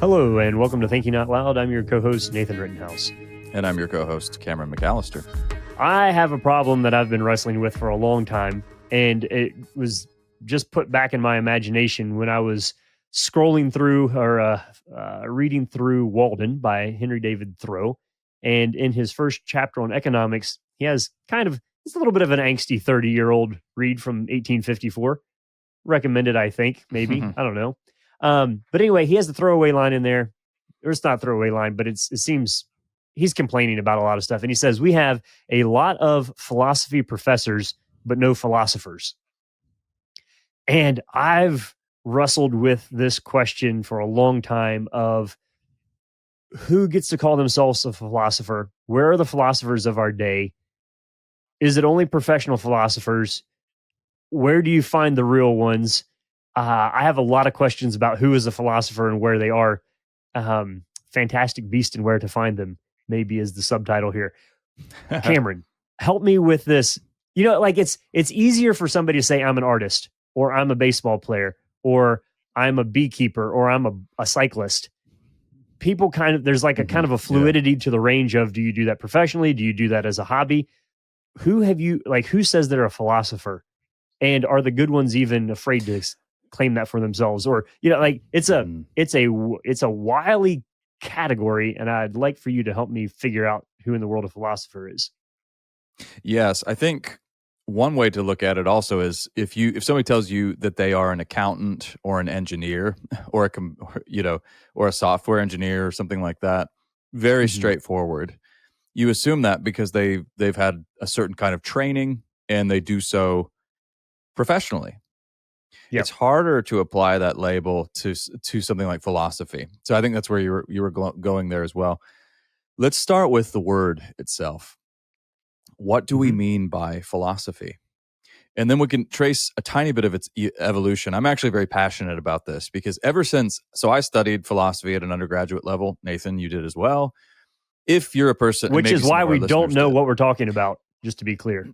Hello, and welcome to Thinking Out Loud. I'm your co-host, Nathan Rittenhouse. And I'm your co-host, Cameron McAllister. I have a problem that I've been wrestling with for a long time, and it was just put back in my imagination when I was scrolling through or reading through Walden by Henry David Thoreau. And in his first chapter on economics, he has it's a little bit of an angsty 30-year-old read from 1854. Recommended, I think, maybe. I don't know. But anyway, he has the throwaway line in there. Or it's not a throwaway line, but it seems he's complaining about a lot of stuff. And he says, we have a lot of philosophy professors, but no philosophers. And I've wrestled with this question for a long time of who gets to call themselves a philosopher? Where are the philosophers of our day? Is it only professional philosophers? Where do you find the real ones? I have a lot of questions about who is a philosopher and where they are. Fantastic beast and where to find them, maybe is the subtitle here. Cameron, help me with this. You know, like it's easier for somebody to say I'm an artist, or I'm a baseball player, or I'm a beekeeper, or I'm a cyclist. People there's like a kind of a fluidity to the range of, do you do that professionally? Do you do that as a hobby? Who says they're a philosopher? And are the good ones even afraid to claim that for themselves? Or, like it's a wily category, and I'd like for you to help me figure out who in the world a philosopher is. Yes, I think one way to look at it also is if somebody tells you that they are an accountant or an engineer or a software engineer or something like that, very straightforward. You assume that because they've had a certain kind of training and they do so professionally. Yep. It's harder to apply that label to something like philosophy. So I think that's where you were going there as well. Let's start with the word itself. What do we mean by philosophy? And then we can trace a tiny bit of its evolution. I'm actually very passionate about this because so I studied philosophy at an undergraduate level. Nathan, you did as well. If you're a person, which is why we don't know what we're talking about, just to be clear.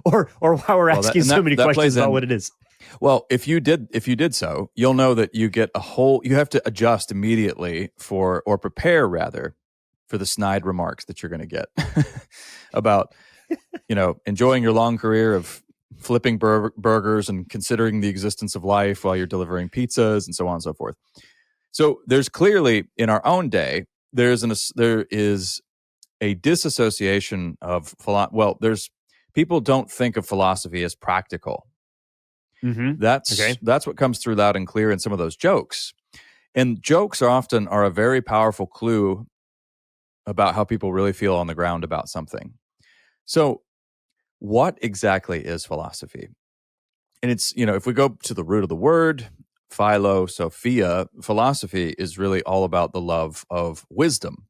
or why we're asking so many questions about what it is. Well, if you did so, you'll know that you get you have to adjust immediately or prepare rather for the snide remarks that you're going to get about, enjoying your long career of flipping burgers and considering the existence of life while you're delivering pizzas and so on and so forth. So there's clearly in our own day, there is a disassociation of people don't think of philosophy as practical. That's what comes through loud and clear in some of those jokes. And jokes are a very powerful clue about how people really feel on the ground about something. So what exactly is philosophy? And it's, if we go to the root of the word, philosophia, philosophy is really all about the love of wisdom.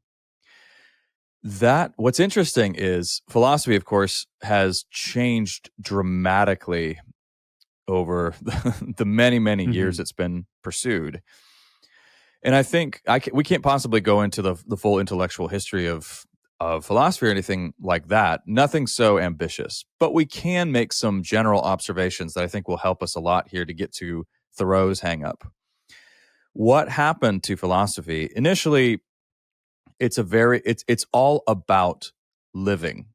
What's interesting is philosophy, of course, has changed dramatically over the many, many years it's been pursued. And I think we can't possibly go into the full intellectual history of philosophy or anything like that. Nothing so ambitious. But we can make some general observations that I think will help us a lot here to get to Thoreau's hang-up. What happened to philosophy? Initially, it's all about living.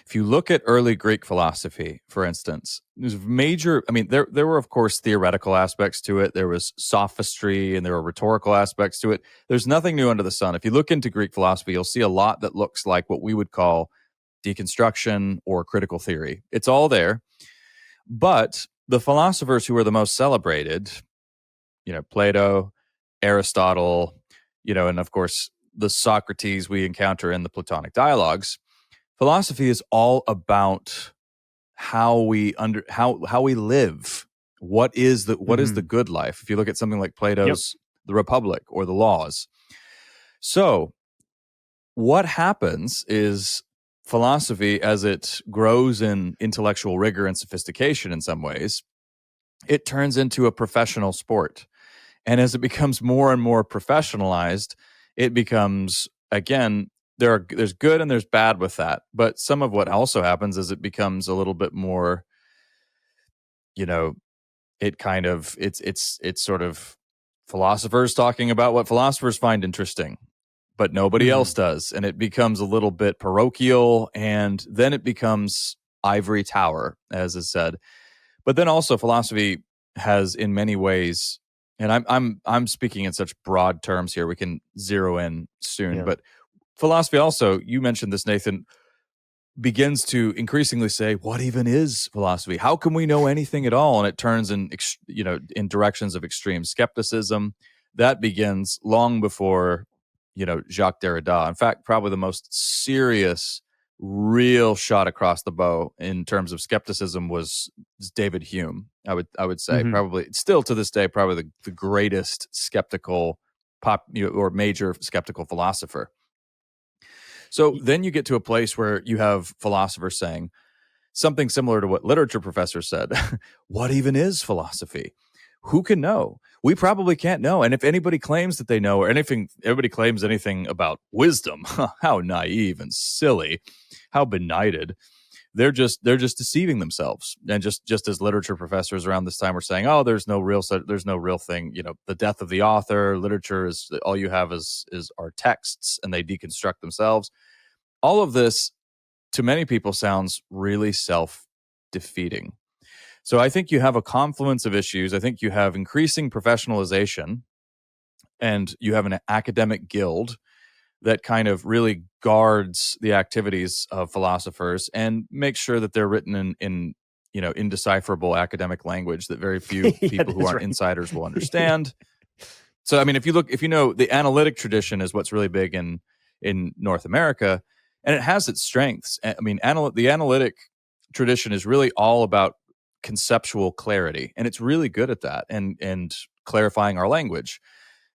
If you look at early Greek philosophy, for instance, there's there were, of course, theoretical aspects to it. There was sophistry and there were rhetorical aspects to it. There's nothing new under the sun. If you look into Greek philosophy, you'll see a lot that looks like what we would call deconstruction or critical theory. It's all there. But the philosophers who were the most celebrated, Plato, Aristotle, and of course, the Socrates we encounter in the Platonic dialogues, philosophy is all about how we live. What is the good life? If you look at something like Plato's The Republic or the Laws. So what happens is philosophy, as it grows in intellectual rigor and sophistication in some ways, it turns into a professional sport. And as it becomes more and more professionalized, it becomes, again, there's good and there's bad with that. But some of what also happens is it becomes a little bit more, it kind of it's sort of philosophers talking about what philosophers find interesting, but nobody else does, and it becomes a little bit parochial, and then it becomes ivory tower, as is said. But then also philosophy has, in many ways, and I'm speaking in such broad terms here. We can zero in soon, Yeah. but philosophy also, you mentioned this, Nathan, begins to increasingly say, what even is philosophy? How can we know anything at all? And it turns in directions of extreme skepticism. That begins long before Jacques Derrida. In fact, probably the most serious real shot across the bow in terms of skepticism was David Hume. I would say probably still to this day probably the greatest skeptical or major skeptical philosopher. So then you get to a place where you have philosophers saying something similar to what literature professors said. What even is philosophy? Who can know? We probably can't know. And if anybody claims that they know, or everybody claims anything about wisdom, how naive and silly, how benighted. They're just deceiving themselves. And just as literature professors around this time were saying, oh, there's no real thing. The death of the author, literature is all you have is our texts, and they deconstruct themselves. All of this, to many people, sounds really self-defeating. So I think you have a confluence of issues. I think you have increasing professionalization, and you have an academic guild that kind of really guards the activities of philosophers and makes sure that they're written in indecipherable academic language that very few people who aren't insiders will understand. So I mean, if you know, the analytic tradition is what's really big in North America, and it has its strengths. I mean, the analytic tradition is really all about conceptual clarity, and it's really good at that and clarifying our language.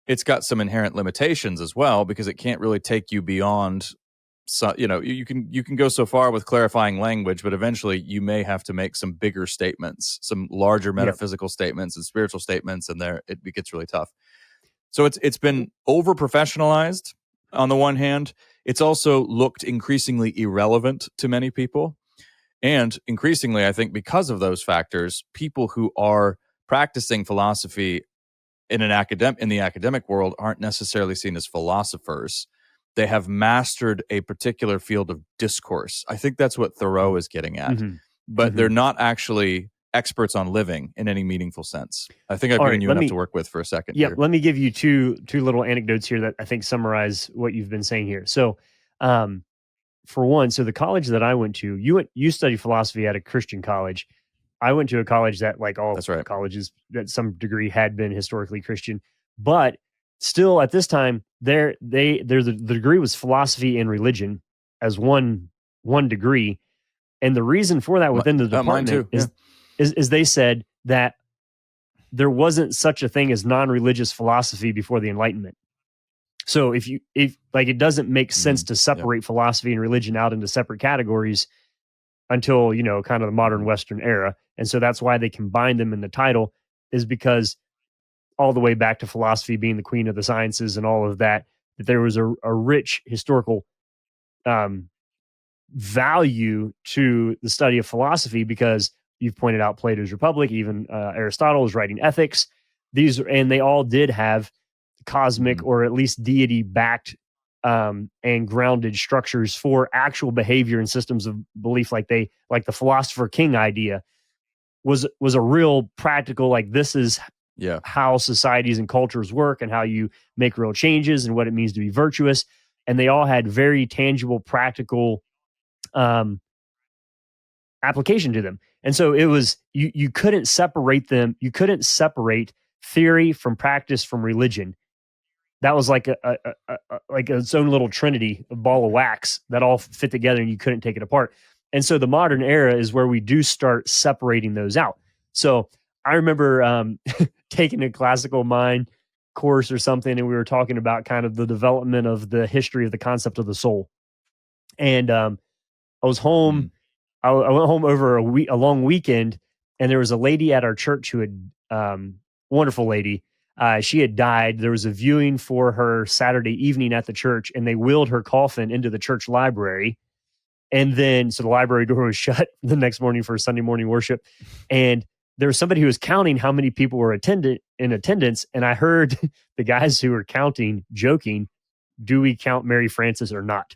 It's got some inherent limitations as well, because it can't really take you beyond. So you can go so far with clarifying language, but eventually you may have to make some bigger statements, some larger metaphysical statements and spiritual statements, and there it gets really tough. So it's been over professionalized on the one hand. It's also looked increasingly irrelevant to many people. And increasingly, I think because of those factors, people who are practicing philosophy in the academic world aren't necessarily seen as philosophers. They have mastered a particular field of discourse. I think that's what Thoreau is getting at. But they're not actually experts on living in any meaningful sense. I think I've given you enough to work with for a second. Yeah, let me give you two little anecdotes here that I think summarize what you've been saying here. So, for one, so the college that I went to, you studied philosophy at a Christian college. I went to a college that, like all colleges that some degree had been historically Christian, but still at this time, the degree was philosophy and religion as one degree, and the reason for that within the department is they said that there wasn't such a thing as non-religious philosophy before the Enlightenment. So if it doesn't make sense to separate philosophy and religion out into separate categories until, kind of the modern Western era. And so that's why they combined them in the title, is because all the way back to philosophy being the queen of the sciences and all of that there was a rich historical value to the study of philosophy, because you've pointed out Plato's Republic, even Aristotle is writing ethics. And they all did have cosmic or at least deity backed and grounded structures for actual behavior and systems of belief, like the philosopher king idea was a real practical, like this is how societies and cultures work and how you make real changes and what it means to be virtuous. And they all had very tangible, practical application to them. And so it was, you couldn't separate them. You couldn't separate theory from practice from religion. That was like like its own little trinity, a ball of wax that all fit together, and you couldn't take it apart. And so the modern era is where we do start separating those out. So I remember taking a classical mind course or something, and we were talking about kind of the development of the history of the concept of the soul. And I was home. I went home over a long weekend, and there was a lady at our church who had, wonderful lady. She had died. There was a viewing for her Saturday evening at the church, and they wheeled her coffin into the church library. And then, so the library door was shut the next morning for Sunday morning worship. And there was somebody who was counting how many people were in attendance, and I heard the guys who were counting joking, "Do we count Mary Frances or not?"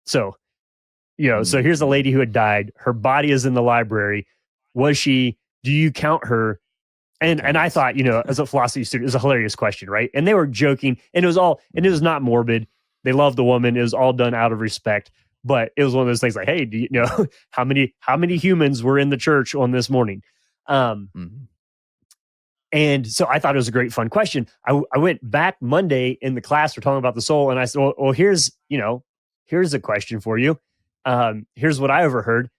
So, so here's a lady who had died. Her body is in the library. Was she? Do you count her? And I thought, as a philosophy student, it was a hilarious question, right? And they were joking, and it was not morbid. They loved the woman. It was all done out of respect. But it was one of those things like, hey, do you know how many humans were in the church on this morning? And so I thought it was a great, fun question. I went back Monday in the class, we're talking about the soul, and I said, well, here's a question for you. Here's what I overheard.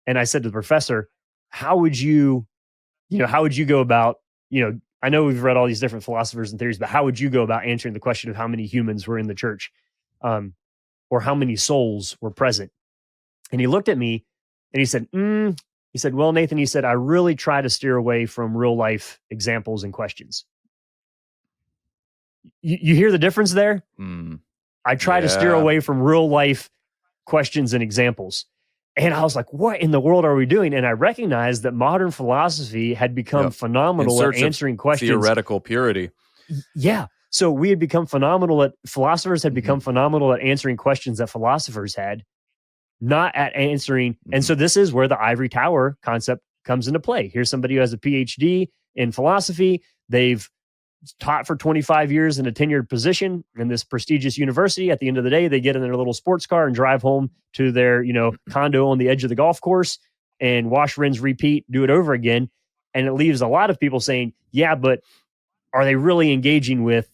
And I said to the professor, how would you go about, I know we've read all these different philosophers and theories, but how would you go about answering the question of how many humans were in the church, or how many souls were present? And he looked at me and he said, well, Nathan, he said, I really try to steer away from real life examples and questions. You hear the difference there? I try to steer away from real life questions and examples. And I was like, what in the world are we doing? And I recognized that modern philosophy had become phenomenal at answering questions. Theoretical purity. Yeah. So we had become philosophers had become phenomenal at answering questions that philosophers had, not at answering. And so this is where the ivory tower concept comes into play. Here's somebody who has a PhD in philosophy. They've taught for 25 years in a tenured position in this prestigious university. At the end of the day, they get in their little sports car and drive home to their, condo on the edge of the golf course and wash, rinse, repeat, do it over again. And it leaves a lot of people saying, yeah, but are they really engaging with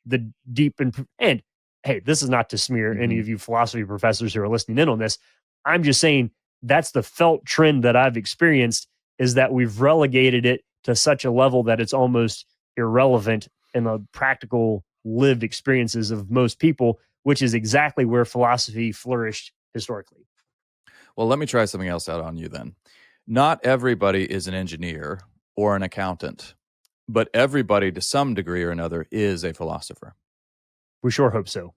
the deep and hey, this is not to smear any of you philosophy professors who are listening in on this. I'm just saying that's the felt trend that I've experienced, is that we've relegated it to such a level that it's almost irrelevant in the practical lived experiences of most people, which is exactly where philosophy flourished historically. Well, let me try something else out on you then. Not everybody is an engineer or an accountant, but everybody to some degree or another is a philosopher. We sure hope so.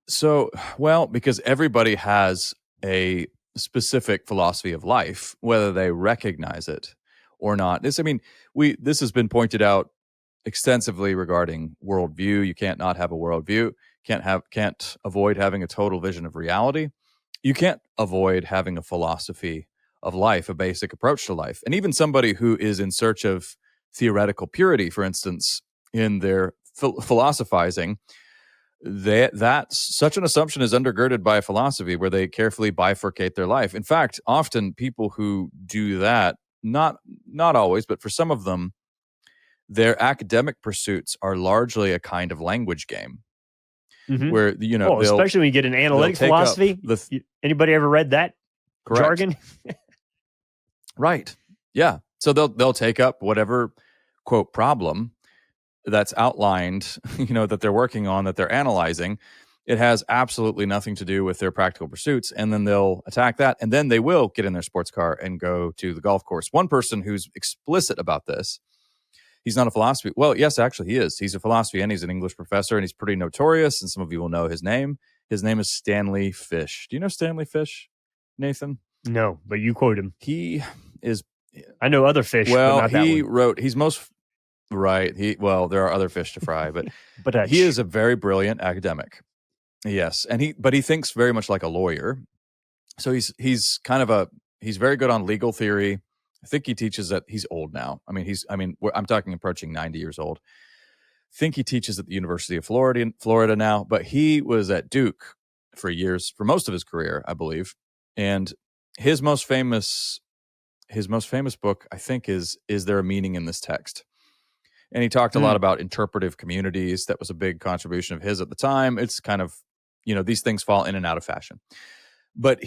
So, well, because everybody has a specific philosophy of life, whether they recognize it or not. This has been pointed out extensively regarding worldview. You can't not have a worldview. Can't avoid having a total vision of reality. You can't avoid having a philosophy of life, a basic approach to life. And even somebody who is in search of theoretical purity, for instance, in their philosophizing, that such an assumption is undergirded by a philosophy where they carefully bifurcate their life. In fact, often people who do that, not always, but for some of them, their academic pursuits are largely a kind of language game. Where, especially when you get an analytic philosophy. Anybody ever read that jargon? Right. Yeah. So they'll take up whatever quote problem that's outlined, that they're working on, that they're analyzing. It has absolutely nothing to do with their practical pursuits. And then they'll attack that. And then they will get in their sports car and go to the golf course. One person who's explicit about this, he's not a philosophy. Well, yes, actually he is. He's a philosophy and he's an English professor and he's pretty notorious. And some of you will know his name. His name is Stanley Fish. Do you know Stanley Fish, Nathan? No, but you quote him. He is. I know other fish. Well, but not he that one. wrote, he's most right. There are other fish to fry, but but he is a very brilliant academic. Yes. And he thinks very much like a lawyer. So he's very good on legal theory. I think he teaches that he's old now. I'm talking approaching 90 years old. I think he teaches at the University of Florida now, but he was at Duke for years, for most of his career, I believe. And his most famous book, I think, is There a Meaning in This Text? And he talked a lot about interpretive communities. That was a big contribution of his at the time. It's kind of, these things fall in and out of fashion. But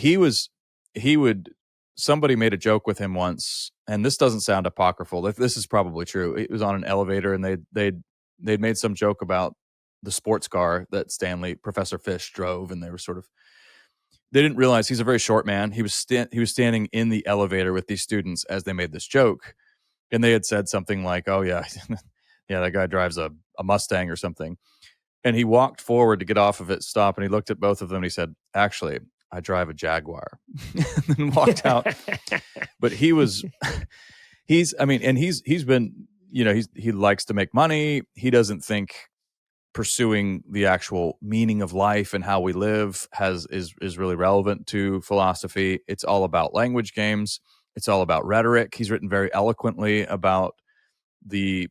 somebody made a joke with him once, and this doesn't sound apocryphal. This is probably true. It was on an elevator, and they'd made some joke about the sports car that Professor Fish drove, and they didn't realize he's a very short man. He was standing in the elevator with these students as they made this joke, and they had said something like, "Oh yeah, yeah, that guy drives a Mustang or something." And he walked forward to get off of it, stop, and he looked at both of them and he said, "Actually, I drive a Jaguar," and then walked out. But he was he's been, he likes to make money. He doesn't think pursuing the actual meaning of life and how we live is really relevant to philosophy. It's all about language games. It's all about rhetoric. He's written very eloquently about the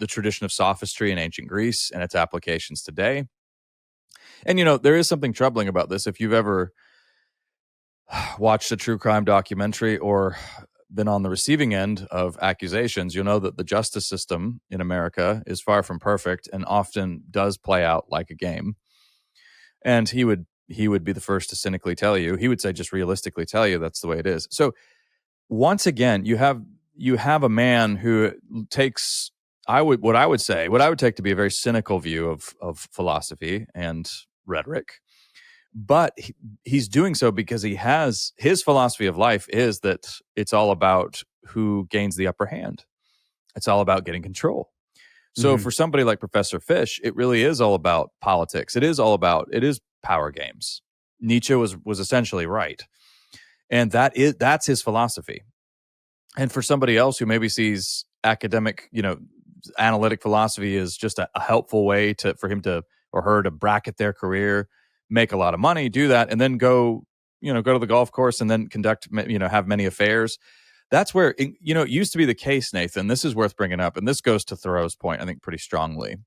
tradition of sophistry in ancient Greece and its applications today. And there is something troubling about this. If you've ever watched a true crime documentary or been on the receiving end of accusations, you'll know that the justice system in America is far from perfect and often does play out like a game. And he would be the first to cynically tell you, he would say just realistically tell you that's the way it is. So once again, you have a man who takes what I would take to be a very cynical view of philosophy and rhetoric. But he's doing so because his philosophy of life is that it's all about who gains the upper hand. It's all about getting control. So for somebody like Professor Fish, it really is all about politics. It is power games. Nietzsche was essentially right. And that's his philosophy. And for somebody else who maybe sees academic, analytic philosophy as just a helpful way for him to or her to bracket their career, make a lot of money, do that, and then go to the golf course and then have many affairs. That's where, it used to be the case, Nathan. This is worth bringing up. And this goes to Thoreau's point, I think, pretty strongly,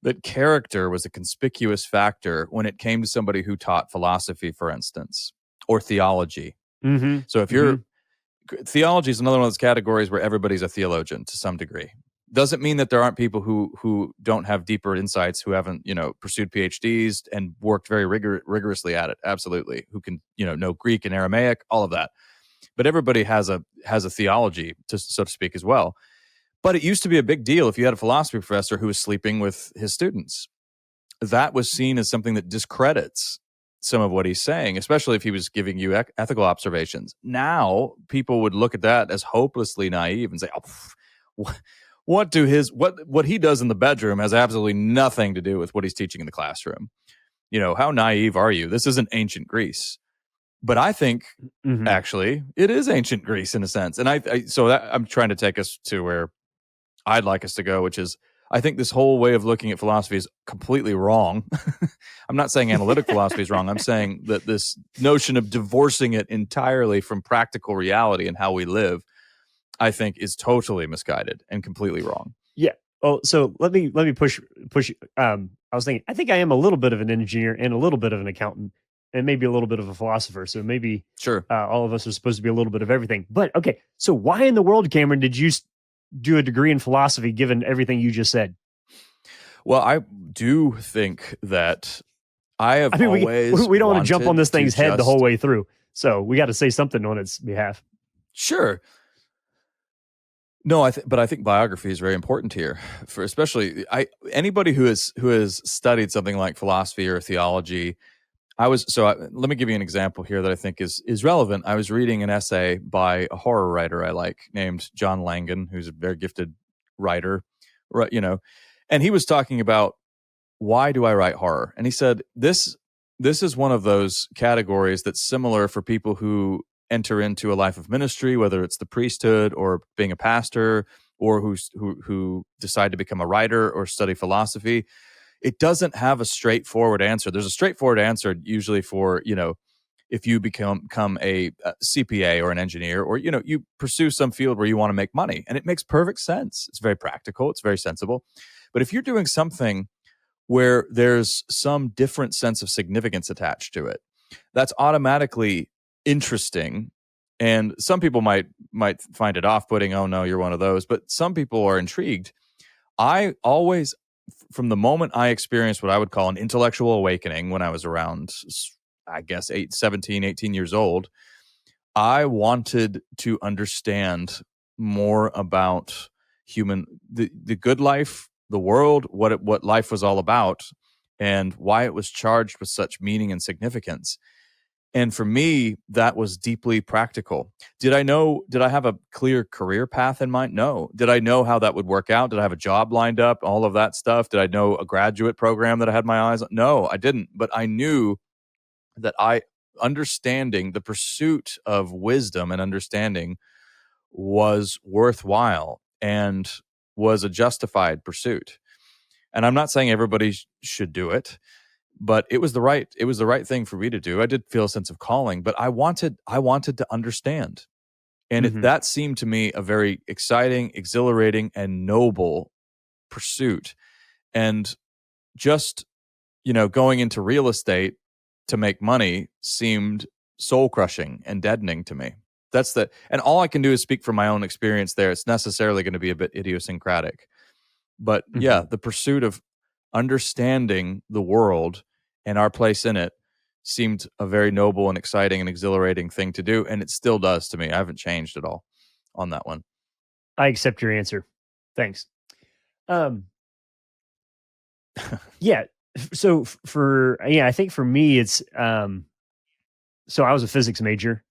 that character was a conspicuous factor when it came to somebody who taught philosophy, for instance, or theology. So if theology is another one of those categories where everybody's a theologian to some degree. Doesn't mean that there aren't people who don't have deeper insights, who haven't, pursued PhDs and worked very rigorously at it. Absolutely. Who can, know Greek and Aramaic, all of that. But everybody has a theology, so to speak, as well. But it used to be a big deal if you had a philosophy professor who was sleeping with his students. That was seen as something that discredits some of what he's saying, especially if he was giving you ethical observations. Now, people would look at that as hopelessly naive and say, "Oh, what he does in the bedroom has absolutely nothing to do with what he's teaching in the classroom. How naive are you? This isn't ancient Greece." But I think actually it is ancient Greece in a sense, and I'm trying to take us to where I'd like us to go, which is, I think this whole way of looking at philosophy is completely wrong. I'm not saying analytic philosophy is wrong. I'm saying that this notion of divorcing it entirely from practical reality and how we live, I think, is totally misguided and completely wrong. Yeah. Oh, so let me push. I was thinking, I think I am a little bit of an engineer and a little bit of an accountant and maybe a little bit of a philosopher. So maybe sure, all of us are supposed to be a little bit of everything. But okay, so why in the world, Cameron, did you do a degree in philosophy given everything you just said? Well, I do think that always we don't want to jump on this thing's head the whole way through. So we got to say something on its behalf. Sure. No, but I think biography is very important here, for especially anybody who has studied something like philosophy or theology. Let me give you an example here that I think is relevant. I was reading an essay by a horror writer I like named John Langan, who's a very gifted writer, right? And he was talking about, why do I write horror? And he said, this is one of those categories that's similar for people who enter into a life of ministry, whether it's the priesthood or being a pastor, or who decide to become a writer or study philosophy. It doesn't have a straightforward answer. There's a straightforward answer usually for, if you become a CPA or an engineer, or, you pursue some field where you want to make money, and it makes perfect sense. It's very practical. It's very sensible. But if you're doing something where there's some different sense of significance attached to it, that's automatically interesting. And some people might find it off-putting. Oh no, you're one of those. But some people are intrigued. I always, from the moment I experienced what I would call an intellectual awakening when I was around, I guess, 17, 18 years old, I wanted to understand more about the good life, the world, what life was all about, and why it was charged with such meaning and significance. And for me, that was deeply practical. Did I have a clear career path in mind? No. Did I know how that would work out? Did I have a job lined up? All of that stuff? Did I know a graduate program that I had my eyes on? No, I didn't. But I knew that understanding the pursuit of wisdom and understanding was worthwhile and was a justified pursuit. And I'm not saying everybody should do it, but it was the right thing for me to do. I did feel a sense of calling, but I wanted to understand. And Hmm. that seemed to me a very exciting, exhilarating, and noble pursuit. And just, going into real estate to make money seemed soul crushing and deadening to me. And all I can do is speak from my own experience there. It's necessarily going to be a bit idiosyncratic. But Hmm. yeah, the pursuit of understanding the world and our place in it seemed a very noble and exciting and exhilarating thing to do. And it still does to me. I haven't changed at all on that one. I accept your answer. Thanks. Um, yeah. So I think for me, it's so I was a physics major,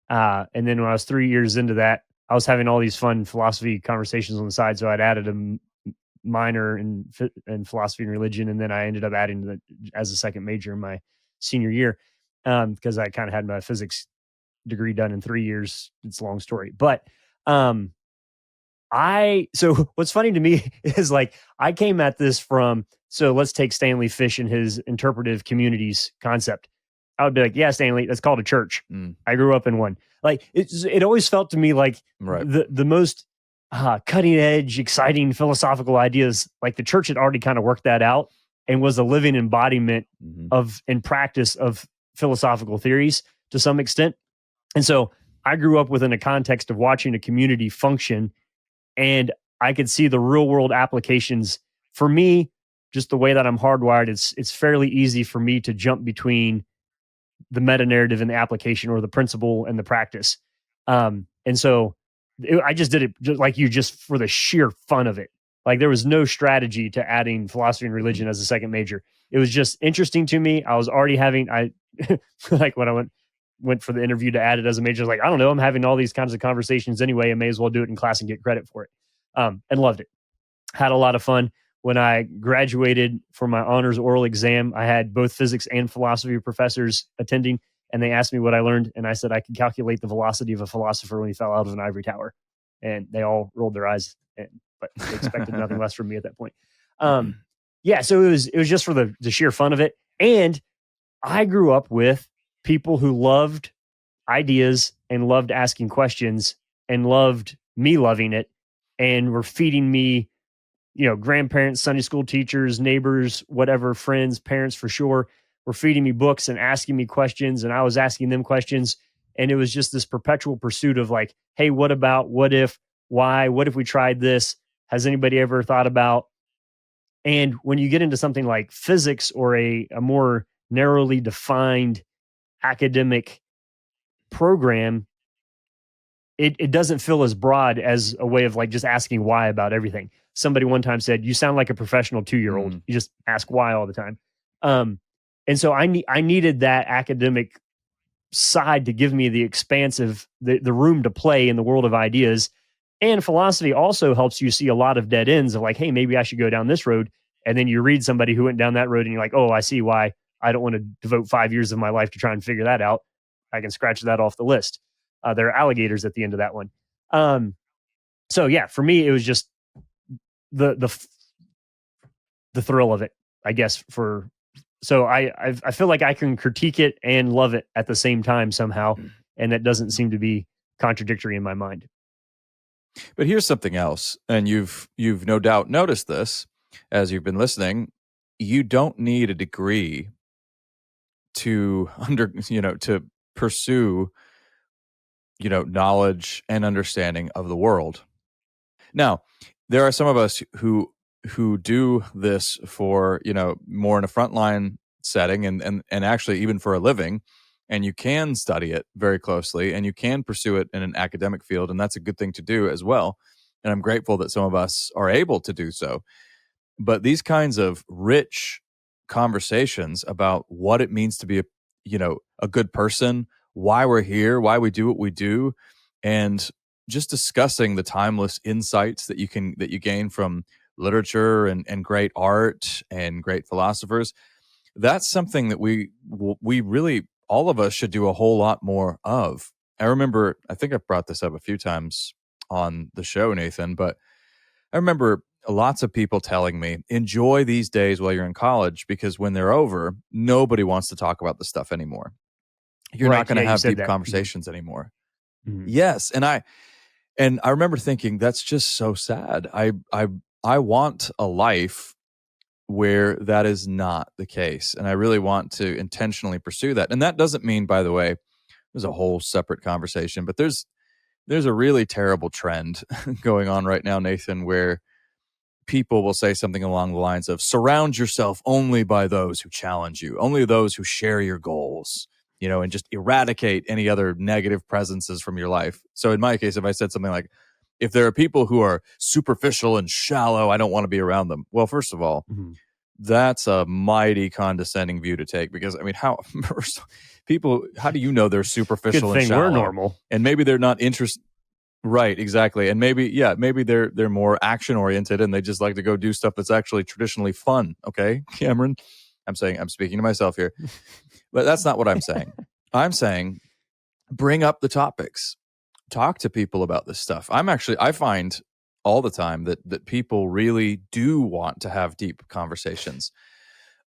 and then when I was 3 years into that, I was having all these fun philosophy conversations on the side. So I'd added a minor in philosophy and religion, and then I ended up adding as a second major in my senior year, because I kind of had my physics degree done in 3 years. It's a long story, but um, so what's funny to me is like I came at this from, so let's take Stanley Fish and his interpretive communities concept. I would be like, yeah, Stanley, that's called a church. Mm, I grew up in one. Like it always felt to me like right. the most cutting edge, exciting philosophical ideas. Like the church had already kind of worked that out and was a living embodiment Hmm. of in practice of philosophical theories to some extent. And so I grew up within a context of watching a community function, and I could see the real world applications. For me, just the way that I'm hardwired, it's fairly easy for me to jump between the meta narrative and the application, or the principle and the practice. And so I just did it just like you, just for the sheer fun of it. Like there was no strategy to adding philosophy and Hmm. religion as a second major. It was just interesting to me. I was already having like when I went for the interview to add it as a major, I was like, I don't know, I'm having all these kinds of conversations anyway. I may as well do it in class and get credit for it. And loved it. Had a lot of fun. When I graduated for my honors oral exam, I had both physics and philosophy professors attending, and they asked me what I learned, and I said I could calculate the velocity of a philosopher when he fell out of an ivory tower, and they all rolled their eyes, but they expected nothing less from me at that point. Um, yeah, so it was just for the sheer fun of it, and I grew up with people who loved ideas and loved asking questions and loved me loving it, and were feeding me, grandparents, Sunday school teachers, neighbors, whatever, friends, parents for sure, were feeding me books and asking me questions, and I was asking them questions. And it was just this perpetual pursuit of like, hey, what about, what if, why, what if we tried this? Has anybody ever thought about? And when you get into something like physics, or a more narrowly defined academic program, it doesn't feel as broad as a way of like just asking why about everything. Somebody one time said, "You sound like a professional 2 year old. Mm. You just ask why all the time." Um, and so I needed that academic side to give me the expansive, the room to play in the world of ideas. And philosophy also helps you see a lot of dead ends of like, hey, maybe I should go down this road. And then you read somebody who went down that road, and you're like, oh, I see why I don't want to devote 5 years of my life to try and figure that out. I can scratch that off the list. There are alligators at the end of that one. Um, so yeah, for me, it was just the the the thrill of it, I guess. So I feel like I can critique it and love it at the same time somehow, and that doesn't seem to be contradictory in my mind. But here's something else, and you've no doubt noticed this as you've been listening. You don't need a degree to to pursue, knowledge and understanding of the world. Now, there are some of us who do this for, more in a frontline setting, and actually even for a living, and you can study it very closely and you can pursue it in an academic field, and that's a good thing to do as well. And I'm grateful that some of us are able to do so. But these kinds of rich conversations about what it means to be a good person, why we're here, why we do what we do, and just discussing the timeless insights that you gain from literature and great art and great philosophers. That's something that we really, all of us should do a whole lot more of. I remember, I think I've brought this up a few times on the show, Nathan, but I remember lots of people telling me, enjoy these days while you're in college, because when they're over, nobody wants to talk about this stuff anymore. You're not Right. going Yeah, to you have said deep that. conversations anymore. Mhm. Yes, and I remember thinking, that's just so sad. I want a life where that is not the case, and I really want to intentionally pursue that. And that doesn't mean, by the way, there's a whole separate conversation, but there's a really terrible trend going on right now, Nathan, where people will say something along the lines of surround yourself only by those who challenge you, only those who share your goals, and just eradicate any other negative presences from your life. So in my case, if I said something like, if there are people who are superficial and shallow, I don't want to be around them. Well, first of all, Mhm. that's a mighty condescending view to take, because I mean, how do you know they're Good superficial and thing we're shallow? normal. And maybe they're not interested. Right, exactly. And maybe they're more action oriented and they just like to go do stuff that's actually traditionally fun. Okay, Cameron, I'm speaking to myself here. But that's not what I'm saying. I'm saying bring up the topics. Talk to people about this stuff. I find all the time that people really do want to have deep conversations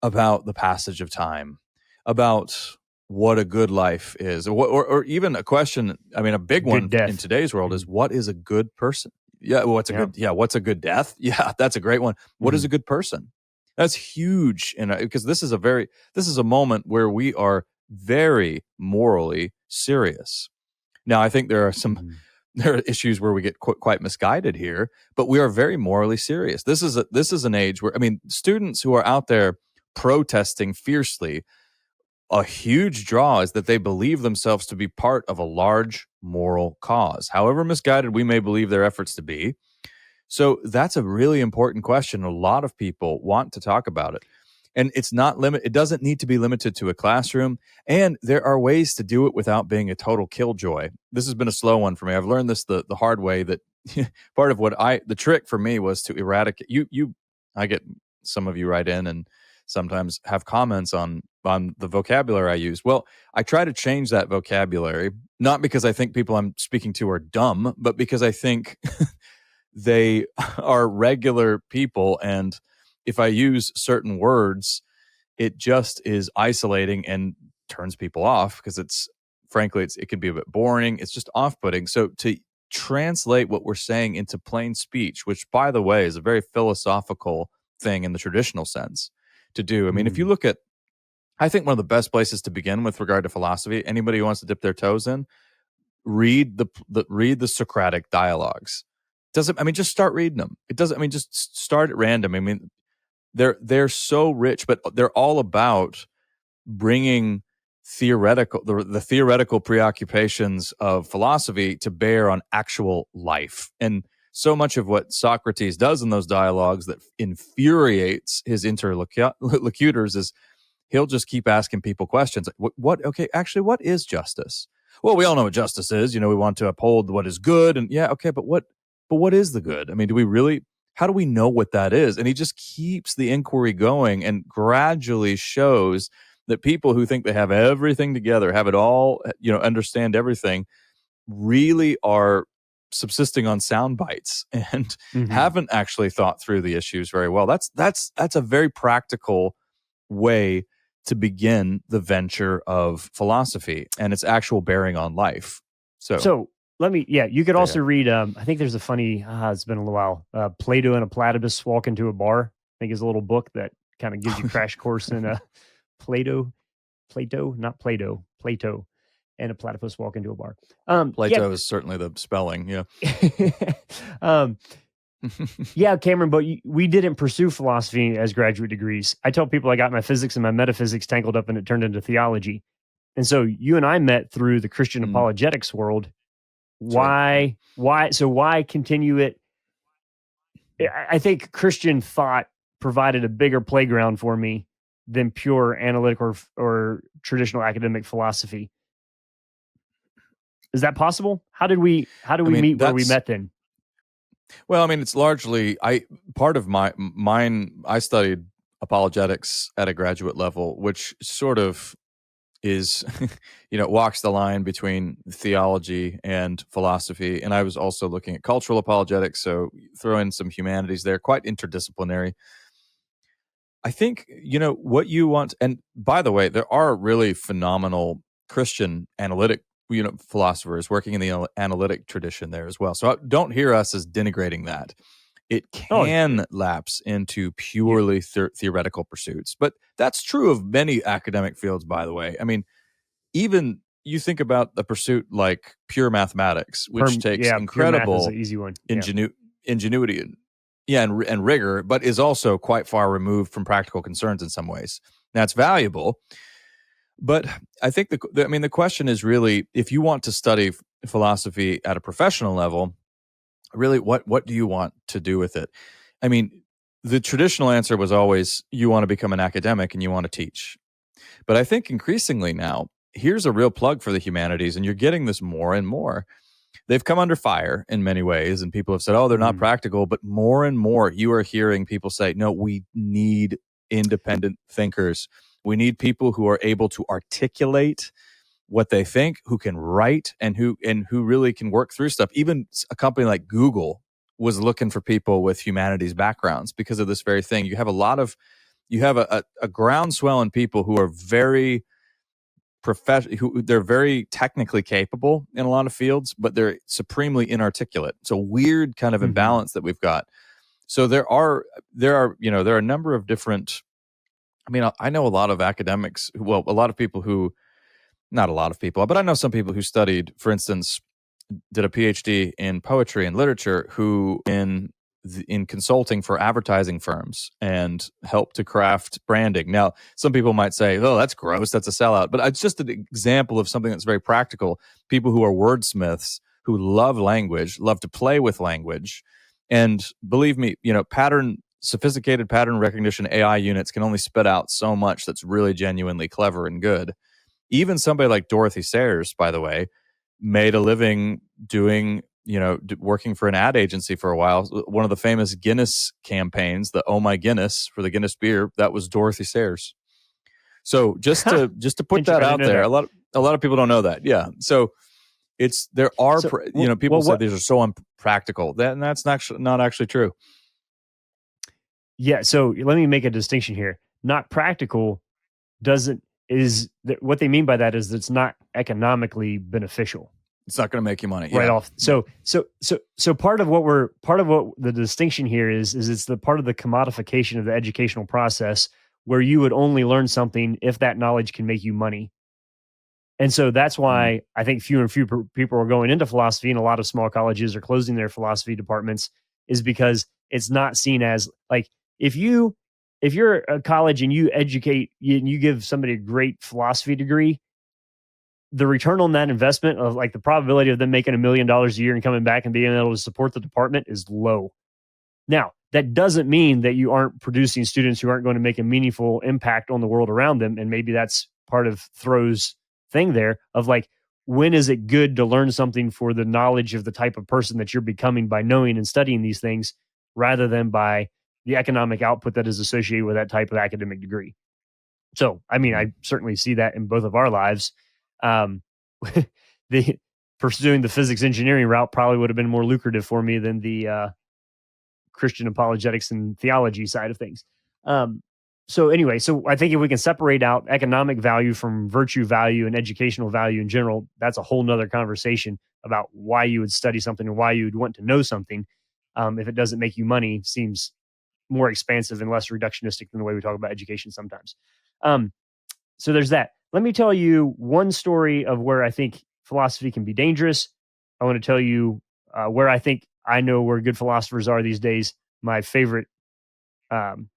about the passage of time, about what a good life is, or even a question. I mean, a big Good one in death. today's world is, Mhm. what is a good person? Yeah, what's a Yeah. good? Yeah, what's a good death? Yeah, that's a great one. What is a Mhm. good person? That's huge, and because this is a moment where we are very morally serious. Now, I think there are some Mhm. there are issues where we get quite misguided here, but we are very morally serious. This is an age where, I mean, students who are out there protesting fiercely, a huge draw is that they believe themselves to be part of a large moral cause, however misguided we may believe their efforts to be. So that's a really important question. A lot of people want to talk about it. And it doesn't need to be limited to a classroom. And there are ways to do it without being a total killjoy. This has been a slow one for me. I've learned this the hard way, that part of the trick for me was to eradicate I get some of you write in and sometimes have comments on the vocabulary I use. Well, I try to change that vocabulary, not because I think people I'm speaking to are dumb, but because I think they are regular people. And if I use certain words, it just is isolating and turns people off, because it can be a bit boring. It's just off putting. So to translate what we're saying into plain speech, which, by the way, is a very philosophical thing in the traditional sense to do. I mean, if you Mhm. look at, I think one of the best places to begin with regard to philosophy, anybody who wants to dip their toes in, read the Socratic dialogues. Doesn't I mean just start reading them. It doesn't I mean just start at random. I mean they're so rich, but they're all about bringing the theoretical preoccupations of philosophy to bear on actual life. And so much of what Socrates does in those dialogues that infuriates his interlocutors is he'll just keep asking people questions like, okay, actually, what is justice? Well, we all know what justice is. We want to uphold what is good. And yeah, okay, but what is the good? I mean, how do we know what that is? And he just keeps the inquiry going and gradually shows that people who think they have everything together, have it all, understand everything, really are subsisting on sound bites and Mhm. haven't actually thought through the issues very well. That's a very practical way to begin the venture of philosophy and its actual bearing on life. So So you could there also you read, I think there's a funny, it's been a little while, Plato and a platypus walk into a bar. I think is a little book that kind of gives you crash course in Plato, not Plato, Plato and a platypus walk into a bar. Yeah. Plato is certainly the spelling. Yeah. um, yeah, Cameron, but we didn't pursue philosophy as graduate degrees. I tell people I got my physics and my metaphysics tangled up and it turned into theology. And so you and I met through the Christian Mm, apologetics world. that's right. Yeah. Why continue it? I think Christian thought provided a bigger playground for me than pure analytic or traditional academic philosophy. Is that possible? How do I we mean, meet where we that's met then? well, I mean, it's largely part of mine. I studied apologetics at a graduate level, which sort of is, walks the line between theology and philosophy. And I was also looking at cultural apologetics, so throw in some humanities there, quite interdisciplinary. I think, what you want, and by the way, there are really phenomenal Christian analytic, philosophers working in the analytic tradition there as well. So don't hear us as denigrating that. It Oh, can lapse into yeah, purely theoretical pursuits, but that's true of many academic fields, by the way. I mean, even you think about a pursuit like pure mathematics, which takes pure math is an incredible easy one. Yeah. ingenuity and rigor, but is also quite far removed from practical concerns in some ways. That's valuable, but I think the question is really, if you want to study philosophy at a professional level, really, what do you want to do with it? I mean, the traditional answer was always you want to become an academic and you want to teach. But I think increasingly now, here's a real plug for the humanities, and you're getting this more and more. They've come under fire in many ways, and people have said, oh, they're not Mm. practical. But more and more, you are hearing people say, no, we need independent thinkers. We need people who are able to articulate what they think, who can write, and who really can work through stuff. Even a company like Google was looking for people with humanities backgrounds because of this very thing. You have a groundswell in people who are very who they're very technically capable in a lot of fields, but they're supremely inarticulate. It's a weird kind of Hmm. imbalance that we've got. So there are a number of different. I mean, I know a lot of academics. Well, a lot of people who, not a lot of people, but I know some people who studied, for instance, did a PhD in poetry and literature, who in consulting for advertising firms and help to craft branding. Now, some people might say, "Oh, that's gross. That's a sellout." But it's just an example of something that's very practical. People who are wordsmiths, who love language, love to play with language, and believe me, sophisticated pattern recognition AI units can only spit out so much that's really genuinely clever and good. Even somebody like Dorothy Sayers, by the way, made a living doing, working for an ad agency for a while. One of the famous Guinness campaigns, the "Oh My Guinness" for the Guinness beer, that was Dorothy Sayers. So just to put that I didn't out know there, that. a lot of people don't know that. Yeah. So there are, So, people say what? these are so unpractical, and that's not actually true. Yeah. So let me make a distinction here. Not practical doesn't what they mean by that is it's not economically beneficial It's not going to make you money. right Yeah. off. So part of what the distinction here is it's the part of the commodification of the educational process where you would only learn something if that knowledge can make you money. And so that's Mhm. why I think fewer and fewer people are going into philosophy, and a lot of small colleges are closing their philosophy departments, is because it's not seen as like, if you if you're a college and you give somebody a great philosophy degree, the return on that investment of like the probability of them making $1 million a year and coming back and being able to support the department is low. Now, that doesn't mean that you aren't producing students who aren't going to make a meaningful impact on the world around them. And maybe that's part of Throw's thing there of like, when is it good to learn something for the knowledge of the type of person that you're becoming by knowing and studying these things rather than by the economic output that is associated with that type of academic degree? So, I mean, Mhm. I certainly see that in both of our lives. Um, the pursuing the physics engineering route probably would have been more lucrative for me than the Christian apologetics and theology side of things. Um, so anyway, so I think if we can separate out economic value from virtue value and educational value in general, that's a whole nother conversation about why you would study something and why you would want to know something. If it doesn't make you money, seems more expansive and less reductionistic than the way we talk about education sometimes. Um, so there's that. Let me tell you one story of where I think philosophy can be dangerous. I want to tell you where I think I know where good philosophers are these days. My favorite um,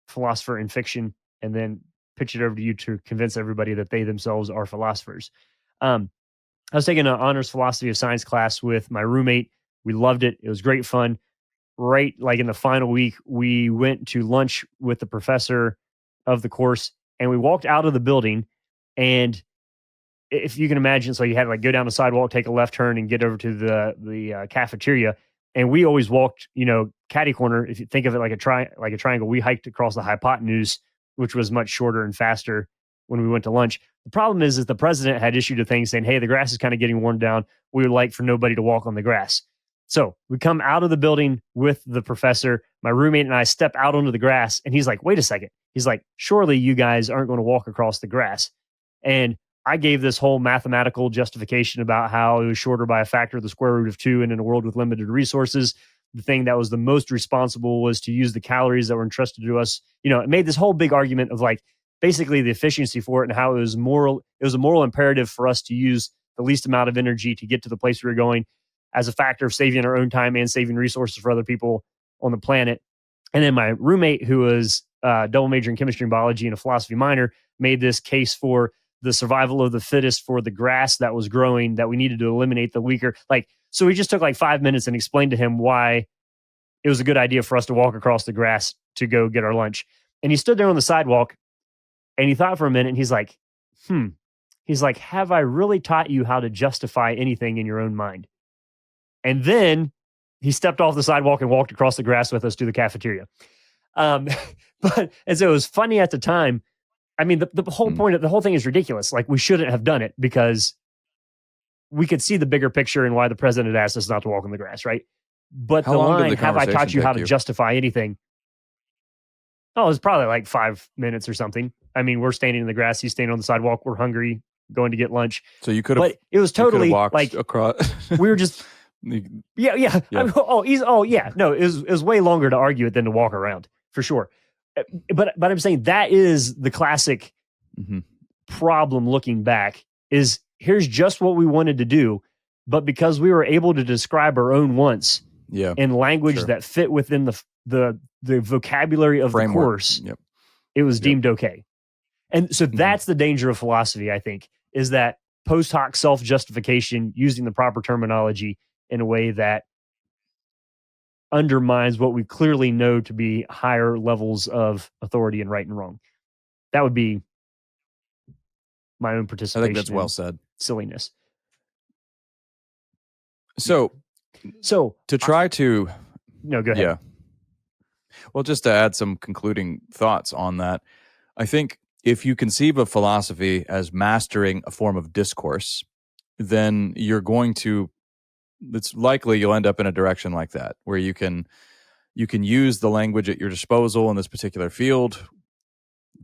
philosopher in fiction, and then pitch it over to you to convince everybody that they themselves are philosophers. Um, I was taking an honors philosophy of science class with my roommate. We loved it. It was great fun. Right, like in the final week, we went to lunch with the professor of the course, and we walked out of the building. And if you can imagine, so you had to like go down the sidewalk, take a left turn, and get over to the cafeteria. And we always walked, catty corner. If you think of it like a triangle, we hiked across the hypotenuse, which was much shorter and faster. when we went to lunch. The problem is the president had issued a thing saying, hey, the grass is kind of getting worn down. We would like for nobody to walk on the grass. So we come out of the building with the professor. My roommate and I step out onto the grass, and he's like, wait a second. He's like, surely you guys aren't going to walk across the grass. And I gave this whole mathematical justification about how it was shorter by a factor of the square root of 2. And in a world with limited resources, the thing that was the most responsible was to use the calories that were entrusted to us. It made this whole big argument of like basically the efficiency for it and how it was moral. It was a moral imperative for us to use the least amount of energy to get to the place we were going as a factor of saving our own time and saving resources for other people on the planet. And then my roommate, who was double major in chemistry and biology and a philosophy minor, made this case for the survival of the fittest for the grass that was growing, that we needed to eliminate the weaker. So we just took like 5 minutes and explained to him why it was a good idea for us to walk across the grass to go get our lunch. And he stood there on the sidewalk and he thought for a minute and he's like, He's like, have I really taught you how to justify anything in your own mind? And then he stepped off the sidewalk and walked across the grass with us to the cafeteria. And so it was funny at the time. I mean, the whole point of the whole thing is ridiculous. Like, we shouldn't have done it because we could see the bigger picture and why the president had asked us not to walk on the grass, right? But the line, have I taught you how to justify anything? Oh, it was probably like 5 minutes or something. I mean, we're standing in the grass. He's standing on the sidewalk. We're hungry, going to get lunch. So you could have, but it was totally like across. We were just, yeah. No, it was way longer to argue it than to walk around for sure. But I'm saying that is the classic problem looking back is here's just what we wanted to do. But because we were able to describe our own wants in language that fit within the vocabulary of the course, it was deemed okay. And so that's the danger of philosophy, I think, is that post hoc self-justification using the proper terminology in a way that undermines what we clearly know to be higher levels of authority and right and wrong. That would be my own participation. I think that's well said. Silliness. So to try to... No, go ahead. Yeah. Well, just to add some concluding thoughts on that, I think if you conceive of philosophy as mastering a form of discourse, then you're going to, it's likely you'll end up in a direction like that, where you can use the language at your disposal in this particular field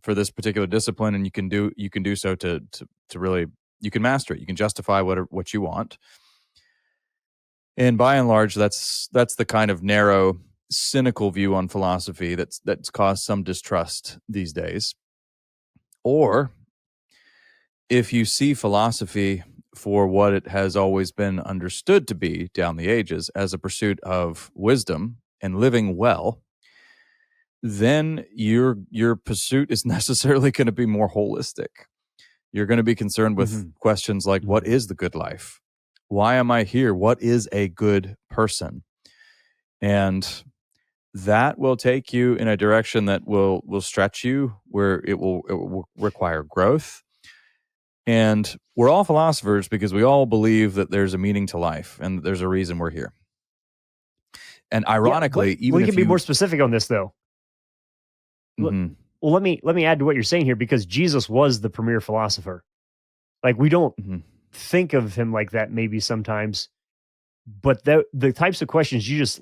for this particular discipline, and you can do so to really, you can master it. You can justify what you want. And by and large, that's the kind of narrow, cynical view on philosophy that's caused some distrust these days. Or if you see philosophy for what it has always been understood to be down the ages, as a pursuit of wisdom and living well, then your pursuit is necessarily going to be more holistic. You're going to be concerned with questions like, what is the good life? Why am I here? What is a good person? And that will take you in a direction that will stretch you, where it will require growth. And we're all philosophers because we all believe that there's a meaning to life and that there's a reason we're here. And ironically, we can be more specific on this, though. Well, let me add to what you're saying here, because Jesus was the premier philosopher. Like, we don't think of him like that maybe sometimes, but the types of questions you just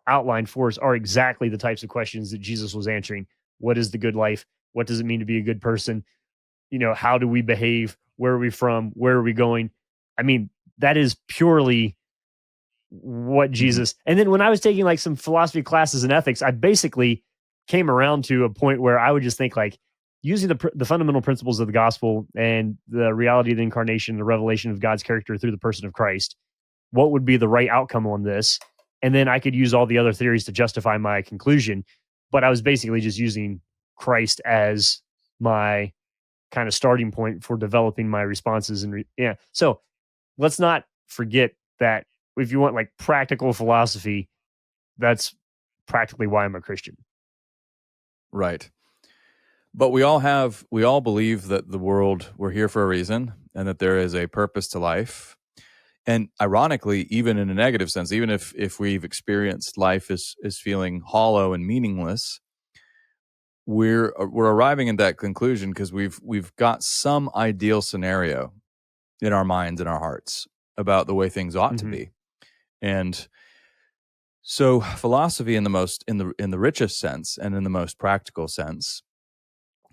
outlined for us are exactly the types of questions that Jesus was answering. What is the good life? What does it mean to be a good person? How do we behave? Where are we from? Where are we going? I mean, that is purely what Jesus. And then when I was taking like some philosophy classes in ethics, I basically came around to a point where I would just think like, using the fundamental principles of the gospel and the reality of the incarnation, the revelation of God's character through the person of Christ, what would be the right outcome on this? And then I could use all the other theories to justify my conclusion. But I was basically just using Christ as my kind of starting point for developing my responses. So let's not forget that if you want like practical philosophy, that's practically why I'm a Christian. Right. But we all believe that we're here for a reason and that there is a purpose to life. And ironically, even in a negative sense, even if we've experienced life as feeling hollow and meaningless, we're arriving at that conclusion because we've got some ideal scenario in our minds and our hearts about the way things ought to Mm-hmm. be. And so philosophy in the richest sense and in the most practical sense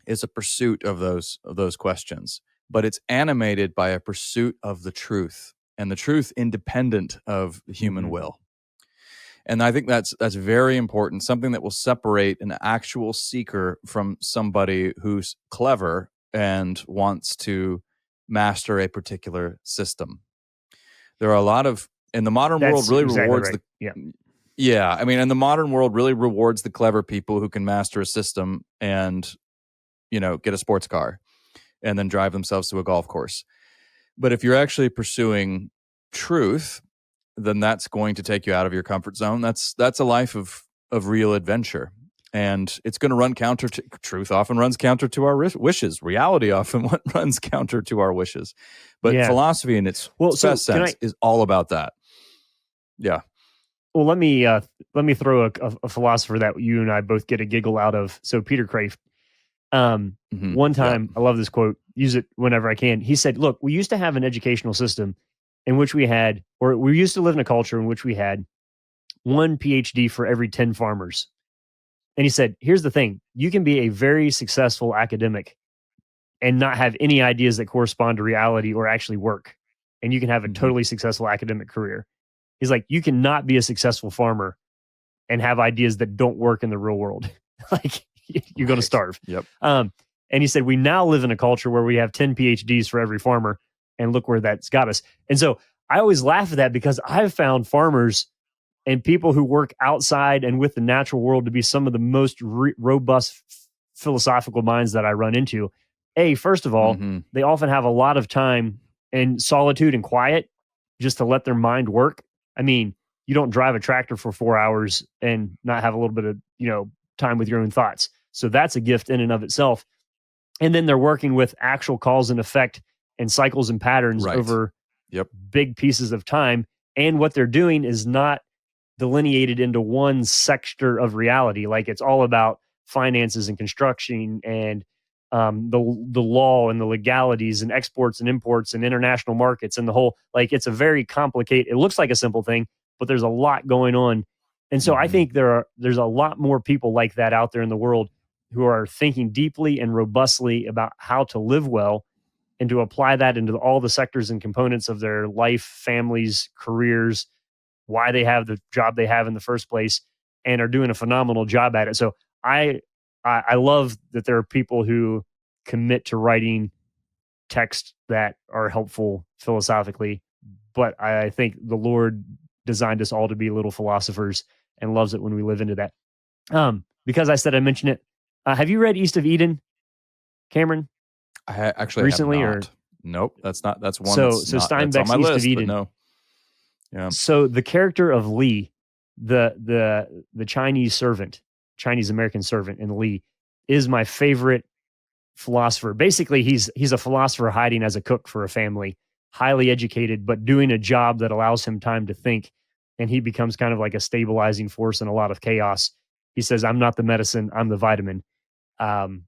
is a pursuit of those questions, but it's animated by a pursuit of the truth, and the truth independent of the human Mm-hmm. will. And I think that's very important, something that will separate an actual seeker from somebody who's clever and wants to master a particular system. There are a lot of, in the modern world, That's really exactly rewards right. Yeah. yeah, I mean, in the modern world really rewards the clever people who can master a system and, get a sports car and then drive themselves to a golf course. But if you're actually pursuing truth, then that's going to take you out of your comfort zone. That's a life of real adventure. And it's going to run counter to truth, often runs counter to our wishes. Reality often runs counter to our wishes. But Yeah. philosophy in its Well, so best sense is all about that. Yeah. well, let me throw a philosopher that you and I both get a giggle out of. So Peter Kraft. One Yep. time, I love this quote, use it whenever I can. He said, look, we used to have an educational system in which we used to live in a culture in which we had one PhD for every 10 farmers. And he said, here's the thing, you can be a very successful academic and not have any ideas that correspond to reality or actually work. And you can have a totally successful academic career. He's like, you cannot be a successful farmer and have ideas that don't work in the real world. Like, you're going to starve. Yep. And he said, we now live in a culture where we have 10 PhDs for every farmer, and look where that's got us. And so I always laugh at that because I've found farmers and people who work outside and with the natural world to be some of the most robust philosophical minds that I run into. First of all, they often have a lot of time in solitude and quiet just to let their mind work. I mean, you don't drive a tractor for 4 hours and not have a little bit of, time with your own thoughts. So that's a gift in and of itself. And then they're working with actual cause and effect and cycles and patterns over big pieces of time. And what they're doing is not delineated into one sector of reality. Like, it's all about finances and construction and the law and the legalities and exports and imports and international markets and the whole, like, it's a very complicated, it looks like a simple thing, but there's a lot going on. And so I think there's a lot more people like that out there in the world who are thinking deeply and robustly about how to live well and to apply that into all the sectors and components of their life, families, careers, why they have the job they have in the first place, and are doing a phenomenal job at it. So I love that there are people who commit to writing texts that are helpful philosophically, but I think the Lord designed us all to be little philosophers and loves it when we live into that. Because I said I mentioned it. Have you read East of Eden, Cameron? I actually recently, have or not. Nope, that's not. That's one. so That's on Steinbeck's my East list, of Eden. but no. Yeah. So the character of Lee, the Chinese servant, Chinese American servant in Lee, is my favorite philosopher. Basically, he's a philosopher hiding as a cook for a family, highly educated, but doing a job that allows him time to think. And he becomes kind of like a stabilizing force in a lot of chaos. He says, I'm not the medicine, I'm the vitamin. And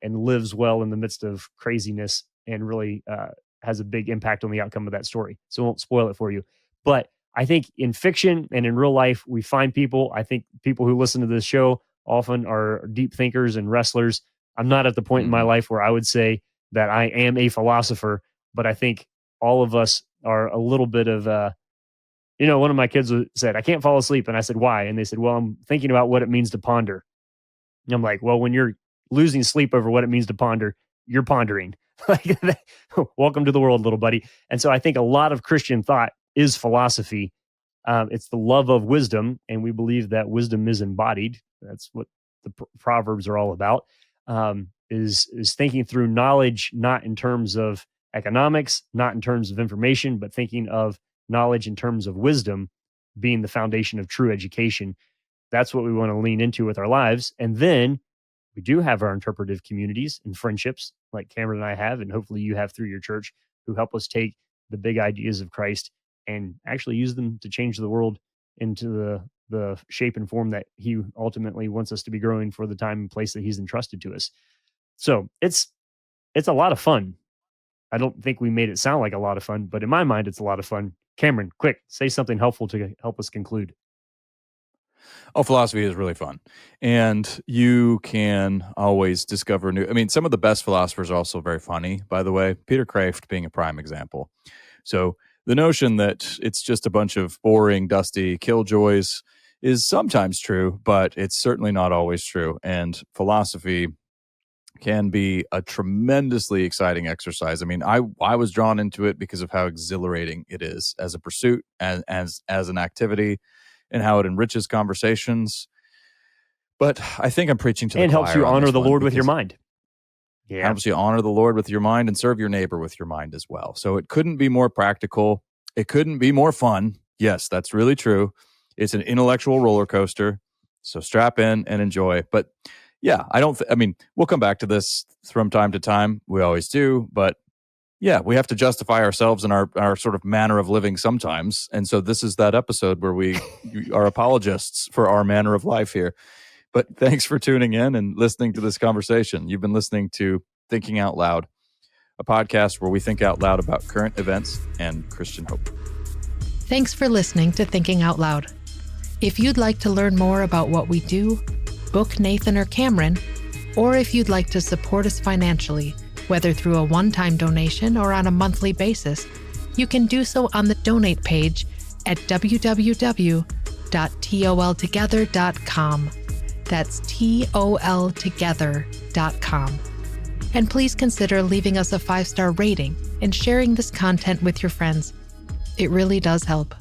lives well in the midst of craziness, and really has a big impact on the outcome of that story. So I won't spoil it for you. But I think in fiction and in real life, we find people. I think people who listen to this show often are deep thinkers and wrestlers. I'm not at the point in my life where I would say that I am a philosopher, but I think all of us are a little bit of, one of my kids said, I can't fall asleep. And I said, why? And they said, well, I'm thinking about what it means to ponder. And I'm like, well, when you're losing sleep over what it means to ponder, you're pondering. Like, welcome to the world, little buddy. And so I think a lot of Christian thought is philosophy. It's the love of wisdom, and we believe that wisdom is embodied. That's what the Proverbs are all about. Is thinking through knowledge, not in terms of economics, not in terms of information, but thinking of knowledge in terms of wisdom being the foundation of true education. That's what we want to lean into with our lives. And then we do have our interpretive communities and friendships like Cameron and I have, and hopefully you have through your church, who help us take the big ideas of Christ and actually use them to change the world into the shape and form that he ultimately wants us to be growing for the time and place that he's entrusted to us. So it's a lot of fun. I don't think we made it sound like a lot of fun, but in my mind, it's a lot of fun. Cameron, quick, say something helpful to help us conclude. Oh, philosophy is really fun. And you can always discover new. I mean, some of the best philosophers are also very funny, by the way. Peter Kraft being a prime example. So the notion that it's just a bunch of boring, dusty killjoys is sometimes true, but it's certainly not always true. And philosophy can be a tremendously exciting exercise. I mean, I was drawn into it because of how exhilarating it is as a pursuit and as an activity, and how it enriches conversations. But I think I'm preaching to the and choir helps you on honor this the one Lord with your because mind. it Yeah. helps you honor the Lord with your mind and serve your neighbor with your mind as well. So it couldn't be more practical. It couldn't be more fun. Yes, that's really true. It's an intellectual roller coaster. So strap in and enjoy. But yeah, I mean, we'll come back to this from time to time. We always do. But yeah, we have to justify ourselves and our sort of manner of living sometimes. And so this is that episode where we are apologists for our manner of life here. But thanks for tuning in and listening to this conversation. You've been listening to Thinking Out Loud, a podcast where we think out loud about current events and Christian hope. Thanks for listening to Thinking Out Loud. If you'd like to learn more about what we do, book Nathan or Cameron, or if you'd like to support us financially, whether through a one-time donation or on a monthly basis, you can do so on the donate page at www.toltogether.com. That's toltogether.com. And please consider leaving us a 5-star rating and sharing this content with your friends. It really does help.